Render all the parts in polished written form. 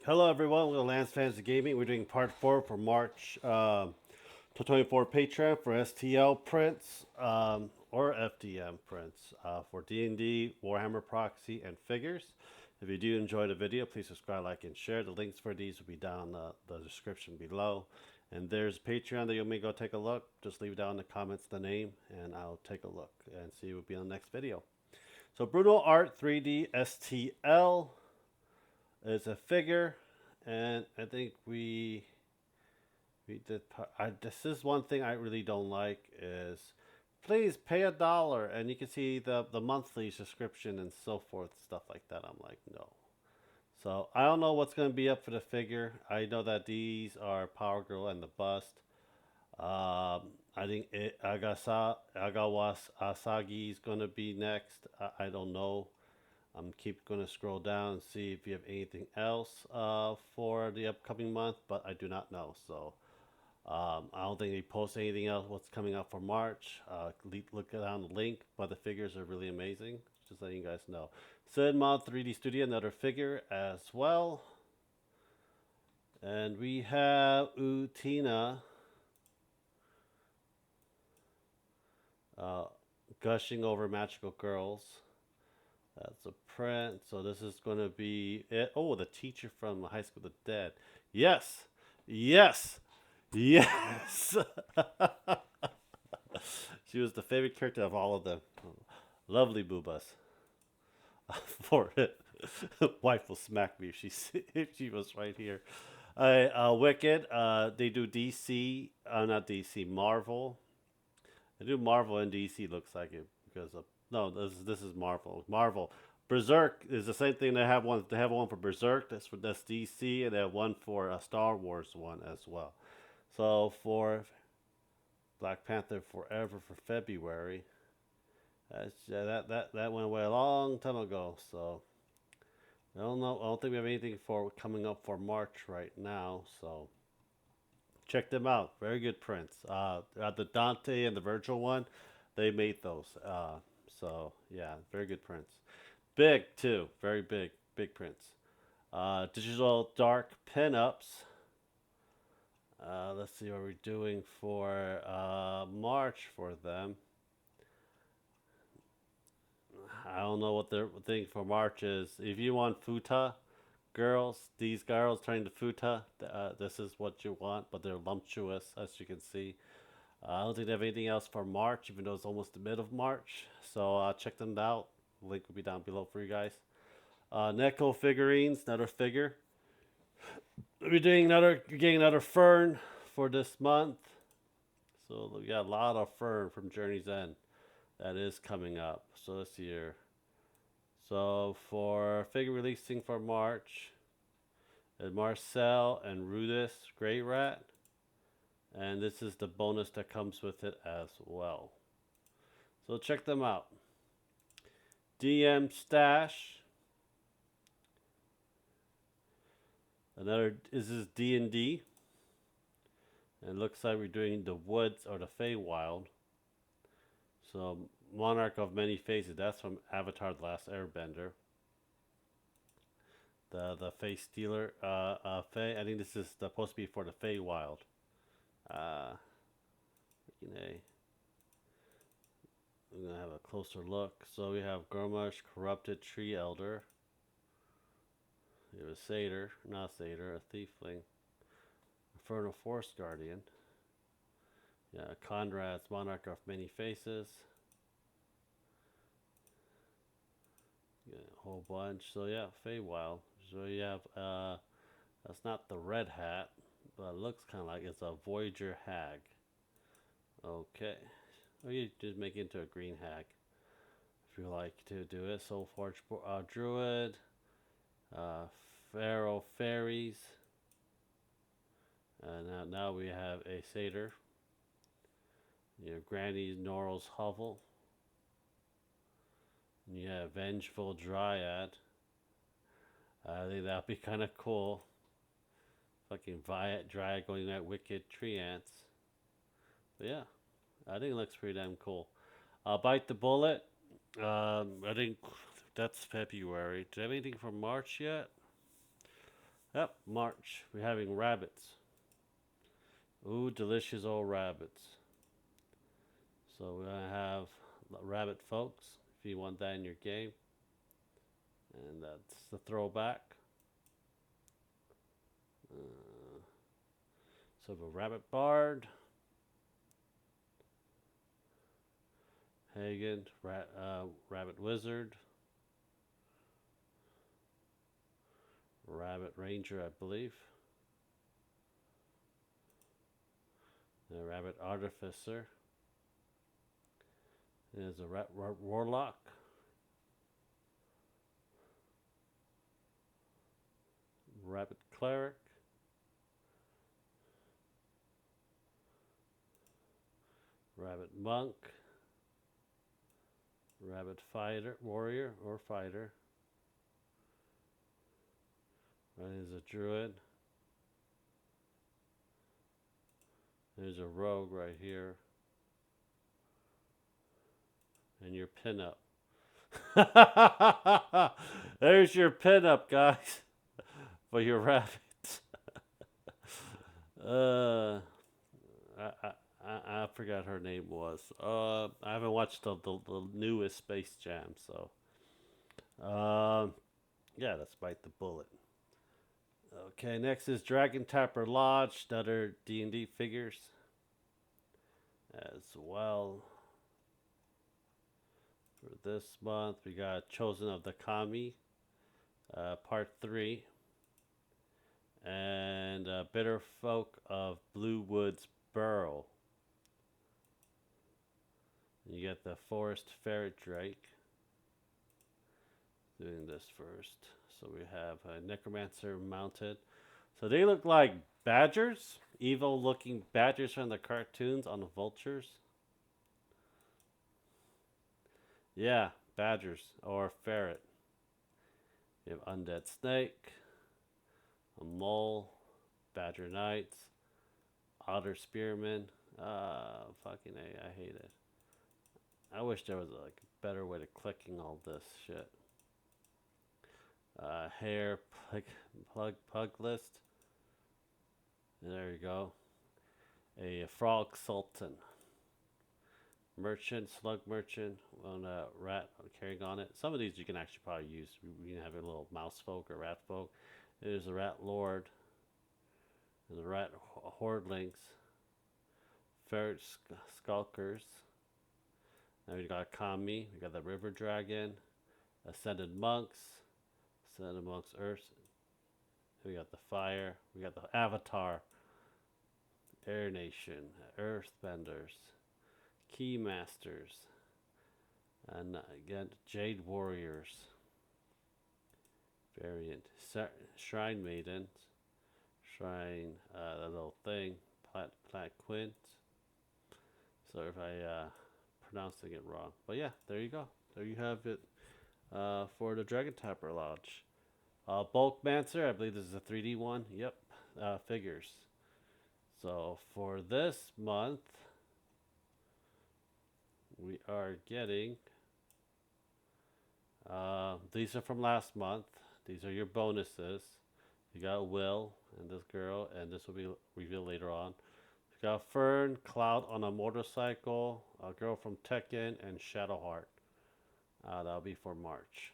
Hello everyone, we're Lance Fans of Gaming. We're doing part 4 for March 2024 Patreon for STL prints or FDM prints for D&D, Warhammer Proxy, and figures. If you do enjoy the video, please subscribe, like, and share. The links for these will be down the description below. And there's Patreon that you may go take a look. Just leave down in the comments the name, and I'll take a look and see what will be on the next video. So Brutal Art 3D STL is a figure, and I think we did. This is one thing I really don't like is please pay $1, and you can see the monthly subscription and so forth, stuff like that. I'm like, no. So I don't know what's going to be up for the figure. I know that these are Power Girl and the bust. I think Agawas Asagi is going to be next. I don't know. I'm keep going to scroll down and see if you have anything else for the upcoming month, but I do not know. So I don't think they post anything else. What's coming up for March? Look down the link, but the figures are really amazing. Just letting you guys know. Sid Mod 3D Studio, another figure as well. And we have Utina gushing over magical girls. That's a print. So this is going to be it. Oh, the teacher from High School of the Dead. Yes. Yes. Yes. She was the favorite character of all of them. Lovely boobas. For it. Wife will smack me if she was right here. Wicked. They do DC. Not DC. Marvel. They do Marvel and DC. Looks like it because of no. This is Marvel. Marvel. Berserk is the same thing. They have one. They have one for Berserk. That's DC, and they have one for a Star Wars one as well. So for Black Panther Forever for February, that went away a long time ago. So I don't know. I don't think we have anything for coming up for March right now. So check them out. Very good prints. The Dante and the Virgil one, they made those. So yeah, very good prints. Big too. Very big. Big prints. Digital dark pinups. Let's see what we're doing for March for them. I don't know what their thing for March is. If you want futa girls, these girls trying to futa, this is what you want, but they're lumptuous, as you can see. I don't think they have anything else for March, even though it's almost the mid of March. So check them out. Link will be down below for you guys. Neko figurines, another figure. We're getting another Fern for this month. So we got a lot of Fern from Journey's End that is coming up. So this year. So for figure releasing for March, Marcel and Rudis Grey Rat. And this is the bonus that comes with it as well. So check them out. DM Stash. This is D&D. And it looks like we're doing the Woods or the Feywild. So Monarch of Many Faces, that's from Avatar The Last Airbender. The Fey Stealer, Fey, I think this is supposed to be for the Feywild. We're going to have a closer look. So we have Gormarsh, Corrupted Tree Elder. We have a Satyr, not a Satyr, a Thiefling. Infernal Force Guardian. Yeah, Conrad's Monarch of Many Faces. Yeah, a whole bunch. So yeah, Feywild. So you have, that's not the red hat, but it looks kind of like it's a Voyager Hag. Okay. Or you just make it into a green hag if you like to do it. Soulforge Druid. Pharaoh Fairies. Now we have a Satyr. You have Granny Norrell's Hovel. And you have Vengeful Dryad. I think that'd be kind of cool. Fucking Dryad going at Wicked Tree Ants. But yeah, I think it looks pretty damn cool. Bite the Bullet. I think that's February. Do you have anything for March yet? Yep, March. We're having rabbits. Ooh, delicious old rabbits. So we're gonna have rabbit folks if you want that in your game, and that's the throwback. Uh, so the rabbit bard, Hagen, rabbit wizard, rabbit ranger, I believe, and a rabbit artificer. There's a warlock, rabbit cleric, rabbit monk, rabbit fighter, warrior or fighter. There's a druid. There's a rogue right here. And your pinup. There's your pinup, guys, for your rabbits. uh, I forgot her name was. I haven't watched the newest Space Jam, so yeah, let's bite the bullet. Okay, next is Dragon Tapper Lodge, another D&D figures as well. For this month, we got Chosen of the Kami, Part 3, and Bitter Folk of Blue Woods Burrow. You get the Forest Ferret Drake. Doing this first. So we have a Necromancer mounted. So they look like badgers, evil looking badgers from the cartoons on the vultures. Yeah, badgers or ferret. You have Undead Snake, a Mole, Badger Knights, Otter Spearman. Fucking A, I hate it. I wish there was like a better way to clicking all this shit. Hare, pug list. And there you go. A Frog Sultan. Merchant, slug merchant, on a rat carrying on it. Some of these you can actually probably use. You can have a little mouse folk or rat folk. There's a rat lord. And the rat hordlings. Ferret skulkers. Now we got Kami. We got the river dragon. Ascended monks. Ascended monks earth. We got the fire. We got the avatar. Air nation. Earthbenders. Keymasters, and again Jade Warriors variant, Shrine Maidens, Shrine, the little thing, Plat Quint. So if I pronouncing it wrong, but yeah, there you go. There you have it for the Dragon Tapper Lodge. Bulkmancer, I believe this is a 3D one. Yep, figures. So for this month, we are getting, these are from last month. These are your bonuses. You got Will and this girl, and this will be revealed later on. You got Fern, Cloud on a motorcycle, a girl from Tekken, and Shadowheart. That'll be for March.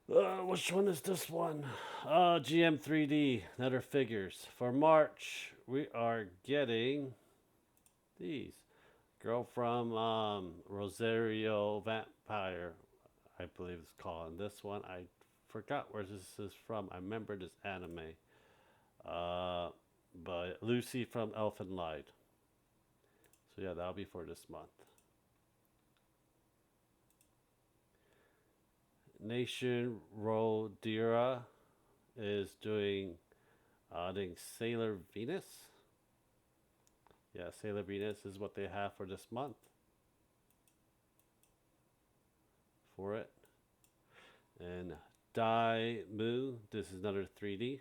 Which one is this one? GM3D, another figures. For March, we are getting these. Girl from Rosario Vampire, I believe it's called. And this one, I forgot where this is from. I remember this anime. But Lucy from Elfen Light. So yeah, that'll be for this month. Nation Rodira is doing, I think, Sailor Venus. Yeah, Sailor Venus is what they have for this month. For it. And Dai Mu, this is another 3D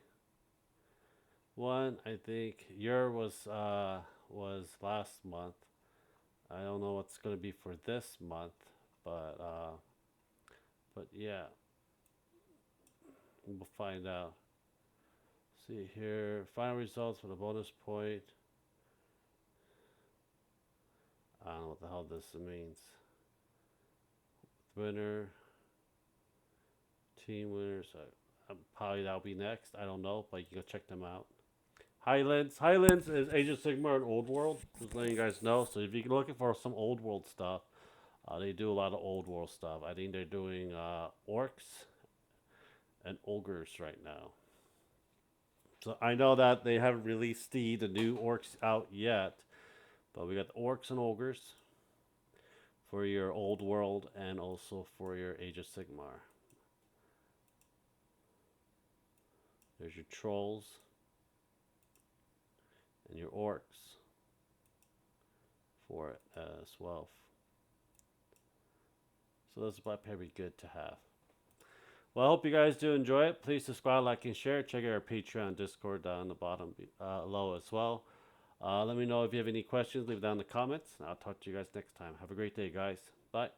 one. I think your was last month. I don't know what's going to be for this month, but yeah. We'll find out. See here, final results for the bonus point. I don't know what the hell this means. Winner, team winners. Probably that'll be next. I don't know, but you can go check them out. Highlands is Age of Sigmar and Old World. Just letting you guys know. So if you're looking for some Old World stuff, they do a lot of Old World stuff. I think they're doing orcs and ogres right now. So I know that they haven't released the new orcs out yet, but we got the orcs and ogres for your Old World and also for your Age of Sigmar. There's your trolls and your orcs for it as well. So those are probably good to have. Well, I hope you guys do enjoy it. Please subscribe, like, and share. Check out our Patreon, Discord down the bottom below as well. Let me know if you have any questions. Leave it down in the comments. And I'll talk to you guys next time. Have a great day, guys. Bye.